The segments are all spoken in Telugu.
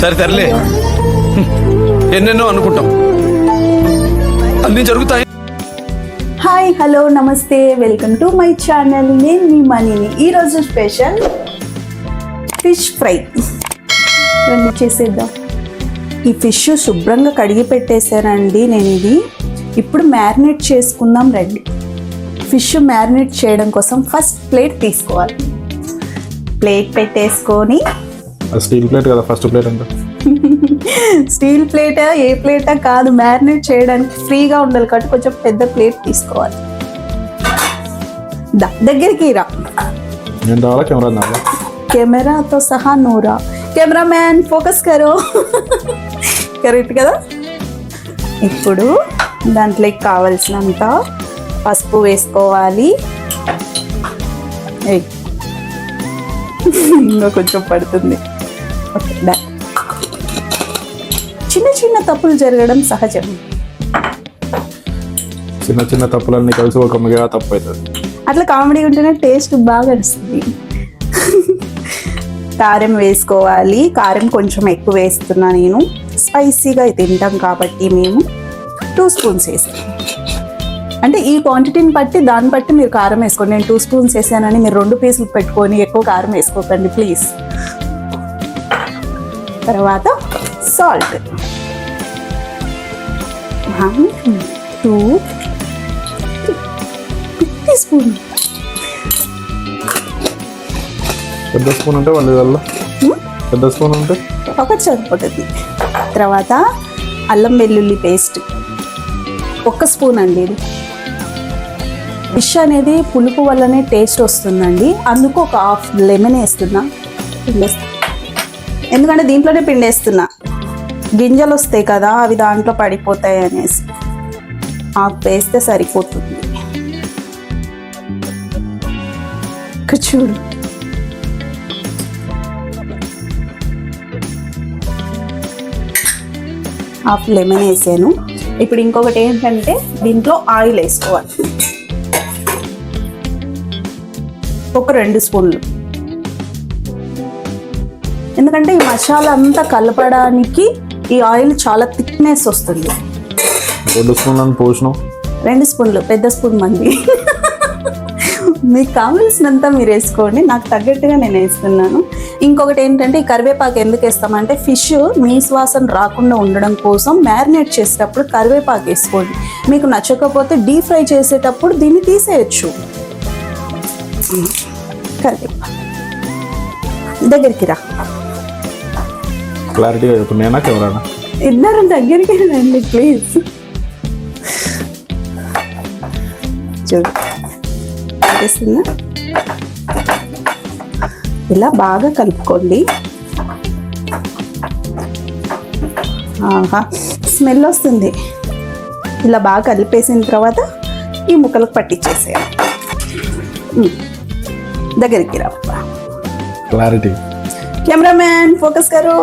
సరే తరలే, ఎన్నెన్నో అనుకుంటాం, అన్నీ జరుగుతాయి. హాయ్ హలో నమస్తే, వెల్కమ్ టు మై ఛానల్. నేను మీ మనీని. ఈరోజు స్పెషల్ ఫిష్ ఫ్రై రండి చేసేద్దాం. ఈ ఫిష్ శుభ్రంగా కడిగి పెట్టేశానండి నేను. ఇది ఇప్పుడు మ్యారినేట్ చేసుకుందాం రండి. ఫిష్ మ్యారినేట్ చేయడం కోసం ఫస్ట్ ప్లేట్ తీసుకోవాలి. ప్లేట్ పెట్టేసుకొని, స్టీల్ ప్లేట్ కదా ఫస్ట్ ప్లేట్ అంటే, స్టీల్ ప్లేటా ఏ ప్లేటా కాదు, మ్యారినేట్ చేయడానికి ఫ్రీగా ఉండాలి కాబట్టి కొంచెం పెద్ద ప్లేట్ తీసుకోవాలి. దగ్గరికి రా, నేను రావాలా కెమెరా? కెమెరాతో సహా నూరా. కెమెరా మ్యాన్ ఫోకస్ కరో. కరెక్ట్ కదా. ఇప్పుడు దాంట్లోకి కావాల్సినంత పసుపు వేసుకోవాలి. ఇంకా కొంచెం పడుతుంది. Okay done. చిన్న చిన్న తప్పులు జరగడం సహజం. చిన్న చిన్న తప్పులన్నీ కలిసి ఒక మెగా తప్పు అవుతుంది. అట్లా కామెడీ ఉంటేనే టేస్ట్ బాగా వస్తుంది. కారం వేసుకోవాలి. కారం కొంచెం ఎక్కువ వేస్తున్నా నేను, స్పైసీగా తింటాం కాబట్టి మేము 2 స్పూన్స్ వేసాను. అంటే ఈ క్వాంటిటీని బట్టి దాన్ని బట్టి మీరు కారం వేసుకోండి. నేను 2 స్పూన్స్ వేసానని మీరు 2 పీసులు పెట్టుకొని ఎక్కువ కారం వేసుకోకండి ప్లీజ్. తర్వాత సాల్ట్ 1 2 3 స్పూన్. పెద్ద స్పూన్ అంటే వాళ్ళు పెద్ద స్పూన్ అంటే ఒకటి సరిపోతుంది. తర్వాత అల్లం వెల్లుల్లి పేస్ట్ 1 స్పూన్ అండి. ఇది ఫిష్ అనేది పులుపు వల్లనే టేస్ట్ వస్తుందండి, అందుకు ఒక హాఫ్ లెమన్ వేస్తున్నా. పిండేస్తా, ఎందుకంటే దీంట్లోనే పిండేస్తున్నా. గింజలు వస్తాయి కదా, అవి దాంట్లో పడిపోతాయి అనేసి హాఫ్ వేస్తే సరిపోతుంది. ఇక్కడ చూడు, హాఫ్ లెమన్ వేసాను. ఇప్పుడు ఇంకొకటి ఏంటంటే దీంట్లో ఆయిల్ వేసుకోవాలి. ఒక 2 స్పూన్లు. ఎందుకంటే ఈ మసాలా అంతా కలపడానికి ఈ ఆయిల్ చాలా థిక్నెస్ వస్తుంది. 2 స్పూన్లను పోషణం, 2 స్పూన్లు, పెద్ద స్పూన్ మంది. మీకు కావాల్సినంత మీరు వేసుకోండి, నాకు తగ్గట్టుగా నేను వేస్తున్నాను. ఇంకొకటి ఏంటంటే ఈ కరివేపాకు ఎందుకు వేస్తామంటే ఫిష్ నీసు వాసన రాకుండా ఉండడం కోసం మ్యారినేట్ చేసేటప్పుడు కరివేపాకు వేసుకోండి. మీకు నచ్చకపోతే డీప్ ఫ్రై చేసేటప్పుడు దీన్ని తీసేయచ్చు. కరివేపాకు దగ్గరికి రా. క్లారిటీగా చెప్పు, నేనా కెమెరానా? ఇద్దరు దగ్గరికి రండి ప్లీజ్. చూడు వేస్తుందా, ఇలా బాగా కలుపుకోండి. ఆహా స్మెల్ వస్తుంది. ఇలా బాగా కలిపేసిన తర్వాత ఈ ముక్కలకు పట్టించేసేయాలి. దగ్గరికి రా. క్లారిటీ. కెమెరామ్యాన్ ఫోకస్ కరో.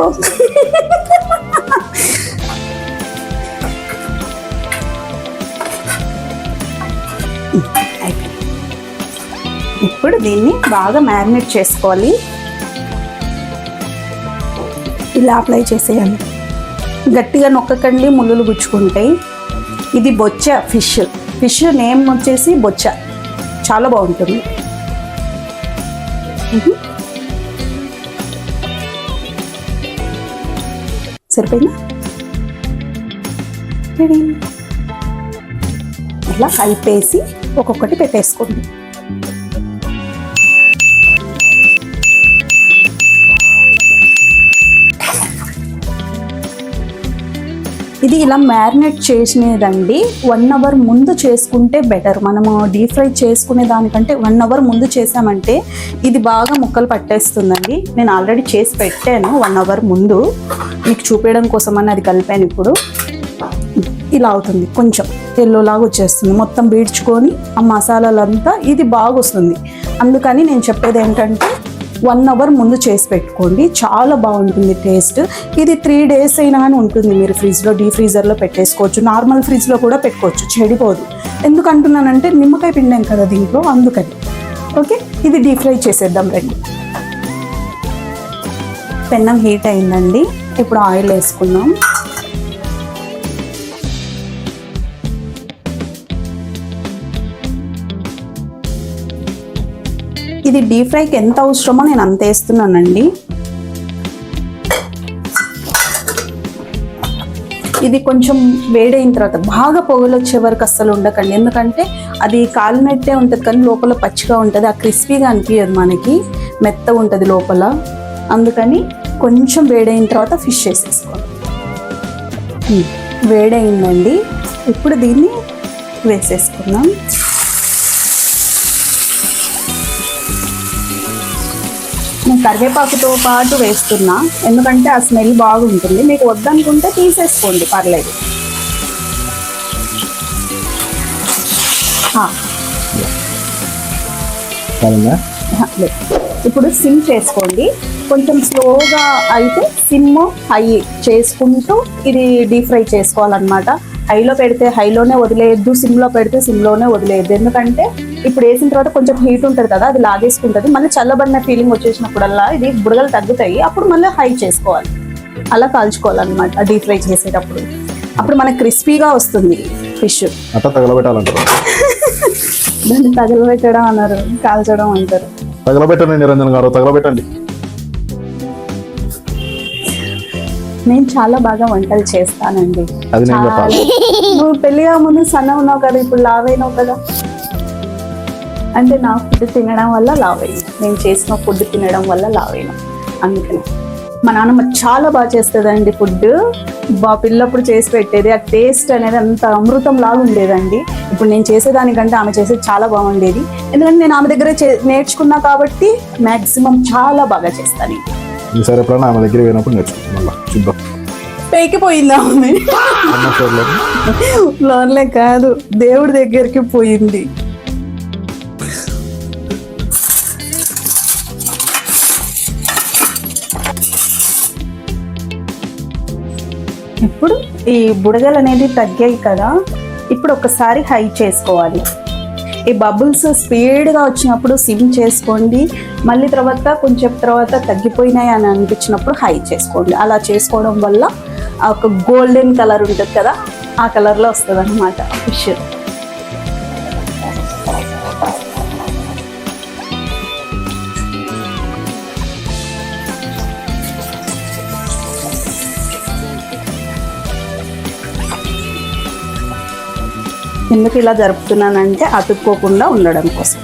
ఇప్పుడు దీన్ని బాగా మ్యారినేట్ చేసుకోవాలి. ఇలా అప్లై చేసేయాలి. గట్టిగా నొక్కకండి, ముళ్ళులు గుచ్చుకుంటాయి. ఇది బొచ్చ ఫిష్. ఫిష్ నేమ్ వచ్చేసి బొచ్చ, చాలా బాగుంటుంది. సరిపోయిందా? ఇలా కలిపేసి ఒక్కొక్కటి పెట్టేసుకోండి. ఇది ఇలా మ్యారినేట్ చేసినదండి 1 అవర్ ముందు చేసుకుంటే బెటర్. మనము డీప్ ఫ్రై చేసుకునే దానికంటే 1 అవర్ ముందు చేసామంటే ఇది బాగా ముక్కలు పట్టేస్తుందండి. నేను ఆల్రెడీ చేసి పెట్టాను 1 అవర్ ముందు, మీకు చూపించడం కోసమని అది కలిపాను. ఇప్పుడు ఇలా అవుతుంది, కొంచెం ఎల్లోలాగా వచ్చేస్తుంది, మొత్తం బీడ్చుకొని ఆ మసాలాలంతా ఇది బాగా వస్తుంది. అందుకని నేను చెప్పేది ఏంటంటే 1 అవర్ ముందు చేసి పెట్టుకోండి, చాలా బాగుంటుంది టేస్ట్. ఇది 3 డేస్ అయినా కానీ ఉంటుంది. మీరు ఫ్రిడ్జ్లో డీప్ ఫ్రీజర్లో పెట్టేసుకోవచ్చు, నార్మల్ ఫ్రిడ్జ్లో కూడా పెట్టుకోవచ్చు, చెడిపోదు. ఎందుకు అంటున్నానంటే నిమ్మకాయ పిండాం కదా దీంట్లో, అందుకని. ఓకే, ఇది డీప్ ఫ్రై చేసేద్దాం రండి. పెన్నం హీట్ అయిందండి. ఇప్పుడు ఆయిల్ వేసుకుందాం. ఇది డీప్ ఫ్రైకి ఎంత అవసరమో నేను అంత వేస్తున్నానండి. ఇది కొంచెం వేడైన తర్వాత బాగా పొగలు వచ్చే వరకు అస్సలు ఉండకండి, ఎందుకంటే అది కాలినట్టే ఉంటుంది కానీ లోపల పచ్చిగా ఉంటుంది, ఆ క్రిస్పీగా అనిపించదు మనకి, మెత్తగా ఉంటుంది లోపల. అందుకని కొంచెం వేడైన తర్వాత ఫిష్ వేసేసుకోవాలి. వేడైందండి, ఇప్పుడు దీన్ని వేసేసుకుందాం. నేను కరివేపాకుతో పాటు వేస్తున్నా, ఎందుకంటే ఆ స్మెల్ బాగుంటుంది. మీకు వద్దనుకుంటే తీసేసుకోండి, పర్లేదు. ఇప్పుడు సిమ్ చేసుకోండి, కొంచెం స్లోగా అయితే సిమ్ హై చేసుకుంటూ ఇది డీప్ ఫ్రై చేసుకోవాలన్నమాట. హైలో పెడితే హైలోనే వదిలేయద్దు, సిమ్లో పెడితే సిమ్లోనే వదిలేయద్దు. ఎందుకంటే ఇప్పుడు వేసిన తర్వాత కొంచెం హీట్ ఉంటుంది కదా, అది లాగేసుకుంటుంది. మళ్ళీ చల్లబడిన ఫీలింగ్ వచ్చేసినప్పుడల్లా ఇది బుడగలు తగ్గుతాయి, అప్పుడు మళ్ళీ హై చేసుకోవాలి. అలా కాల్చుకోవాలన్నమాట డీప్ ఫ్రై చేసేటప్పుడు. అప్పుడు మనకి క్రిస్పీగా వస్తుంది ఫిష్. అట్లా తగలబెట్టాలంటారు. దాన్ని తగలబెట్టడం అన్నారు, కాల్చడం అంటారు. తగలబెట్టండి నిరంజన్ గారు, తగలబెట్టండి. నేను చాలా బాగా వంటలు చేస్తానండి. అది నేను చెప్పాలి. నువ్వు పెళ్ళిగా ముందు సన్న ఉన్నావు కదా, ఇప్పుడు లావైనావు కదా. అంటే నా ఫుడ్ తినడం వల్ల లావైనా, నేను చేసిన ఫుడ్ తినడం వల్ల లావైనా. అందుకని మా నాన్నమ్మ చాలా బాగా చేస్తుందండి ఫుడ్. పిల్లప్పుడు చేసి పెట్టేది, ఆ టేస్ట్ అనేది అంత అమృతం లాగా ఉండేదండి. ఇప్పుడు నేను చేసేదానికంటే ఆమె చేసేది చాలా బాగుండేది, ఎందుకంటే నేను ఆమె దగ్గర నేర్చుకున్నా కాబట్టి మ్యాక్సిమం చాలా బాగా చేస్తాను. ఈసారి ఎప్పుడైనా ఆమె దగ్గర పోయినప్పుడు నేర్చుకుంటాం, మళ్ళీ చూద్దాం. పైకి పోయిందా ఆమె? లోన్లే కాదు, దేవుడి దగ్గరికి పోయింది. ఇప్పుడు ఈ బుడగలు అనేది తగ్గాయి కదా, ఇప్పుడు ఒకసారి హై చేసుకోవాలి. ఈ బబుల్స్ స్పీడ్గా వచ్చినప్పుడు సిమ్ చేసుకోండి, మళ్ళీ కొంచెం తర్వాత తగ్గిపోయినాయి అని అనిపించినప్పుడు హై చేసుకోండి. అలా చేసుకోవడం వల్ల ఒక గోల్డెన్ కలర్ ఉంటుంది కదా, ఆ కలర్లో వస్తుంది అన్నమాట ఫిష్. ఎందుకు ఇలా జరుపుతున్నానంటే అతుక్కోకుండా ఉండడం కోసం.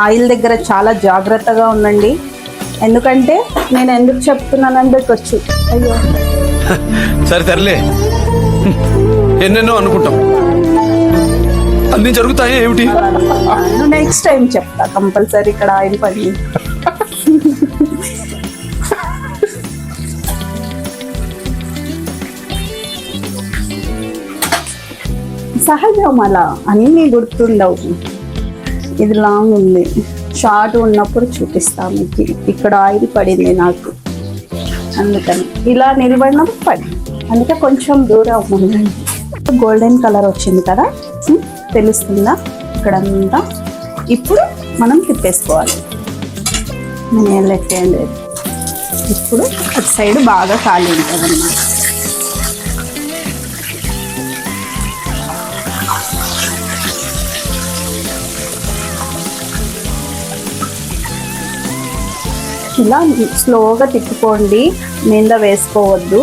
ఆయిల్ దగ్గర చాలా జాగ్రత్తగా ఉండండి, ఎందుకంటే నేను ఎందుకు చెప్తున్నానని పెట్టొచ్చు. అయ్యో సరే తరలే, ఎన్నెన్నో అనుకుంటాం, అన్ని జరుగుతాయి ఏమిటి? నెక్స్ట్ టైం చెప్తా కంపల్సరీ. ఇక్కడ ఆయిల్ పడి సహజం, అలా అన్నీ గుర్తుండవు. ఇది లాంగ్ ఉంది, షార్ట్ ఉన్నప్పుడు చూపిస్తా మీకు. ఇక్కడ ఆయిల్ పడింది నాకు, అందుకని ఇలా నిలబడిన పడి, అందుకే కొంచెం దూరం ఉందండి. గోల్డెన్ కలర్ వచ్చింది కదా, తెలుస్తుందా ఇక్కడంతా? ఇప్పుడు మనం తిప్పేసుకోవాలి. నేను లెట్టేయండి. ఇప్పుడు అటు సైడ్ బాగా ఖాళీ ఉంటుంది అన్నమాట. ఇలా స్లోగా తిప్పుకోండి, మీద వేసుకోవద్దు.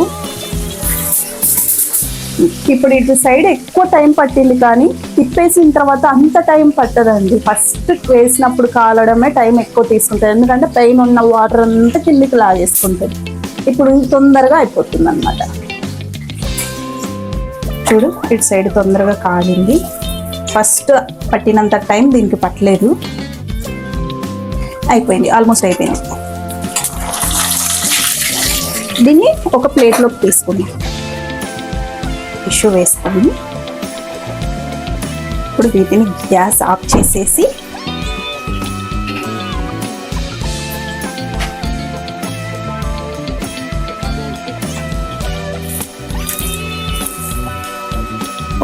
ఇప్పుడు ఇటు సైడ్ ఎక్కువ టైం పట్టింది, కానీ తిప్పేసిన తర్వాత అంత టైం పట్టదండి. ఫస్ట్ వేసినప్పుడు కాలడమే టైం ఎక్కువ తీసుకుంటుంది, ఎందుకంటే పైన ఉన్న వాటర్ అంతా కిందికి లాగేసుకుంటుంది. ఇప్పుడు తొందరగా అయిపోతుంది అన్నమాట. చూడు, ఇటు సైడ్ తొందరగా కాలింది. ఫస్ట్ పట్టినంత టైం దీనికి పట్టలేదు. అయిపోయింది, ఆల్మోస్ట్ అయిపోయింది. దీన్ని ఒక ప్లేట్లోకి తీసుకుని టిష్యూ వేసుకొని ఇప్పుడు వీటిని గ్యాస్ ఆఫ్ చేసేసి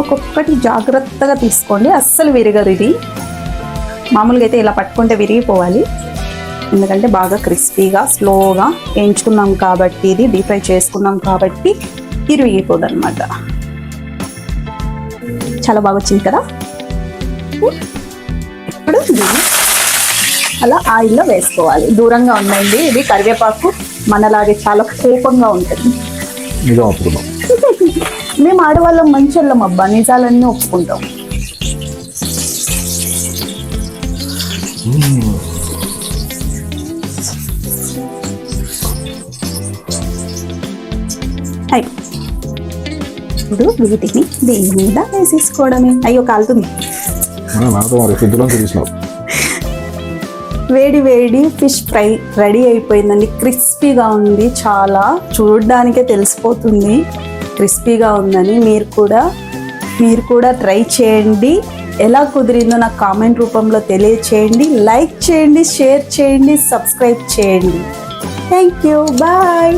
ఒక్కొక్కటి జాగ్రత్తగా తీసుకోండి, అస్సలు విరగదు. ఇది మామూలుగా అయితే ఇలా పట్టుకుంటే విరిగిపోవాలి, ఎందుకంటే బాగా క్రిస్పీగా స్లోగా వేయించుకున్నాం కాబట్టి, ఇది డీప్ ఫ్రై చేసుకున్నాం కాబట్టి ఇరిగిపోదు అనమాట. చాలా బాగా వచ్చింది కదా. ఇప్పుడు దీన్ని అలా ఆయిల్లో వేసుకోవాలి. దూరంగా ఉందండి, ఇది కరివేపాకు మనలాగే చాలా కోపంగా ఉంటుంది. నిజం ఒప్పుకున్నాం. మేము ఆడవాళ్ళం మంచోళ్ళం అబ్బా, నిజాలన్నీ ఒప్పుకుంటాం. ఇప్పుడు వీటిని దీని మీద వేసేసుకోవడమే. అయ్యో కాలుతుంది. నాతో మరి ఫ్రిడ్జ్లో తీసినావు. వేడి వేడి ఫిష్ ఫ్రై రెడీ అయిపోయిందండి. క్రిస్పీగా ఉంది, చాలా చూడడానికే తెలిసిపోతుంది క్రిస్పీగా ఉందని. మీరు కూడా ట్రై చేయండి. ఎలా కుదిరిందో నాకు కామెంట్ రూపంలో తెలియచేయండి. లైక్ చేయండి, షేర్ చేయండి, సబ్స్క్రైబ్ చేయండి. Thank you, bye.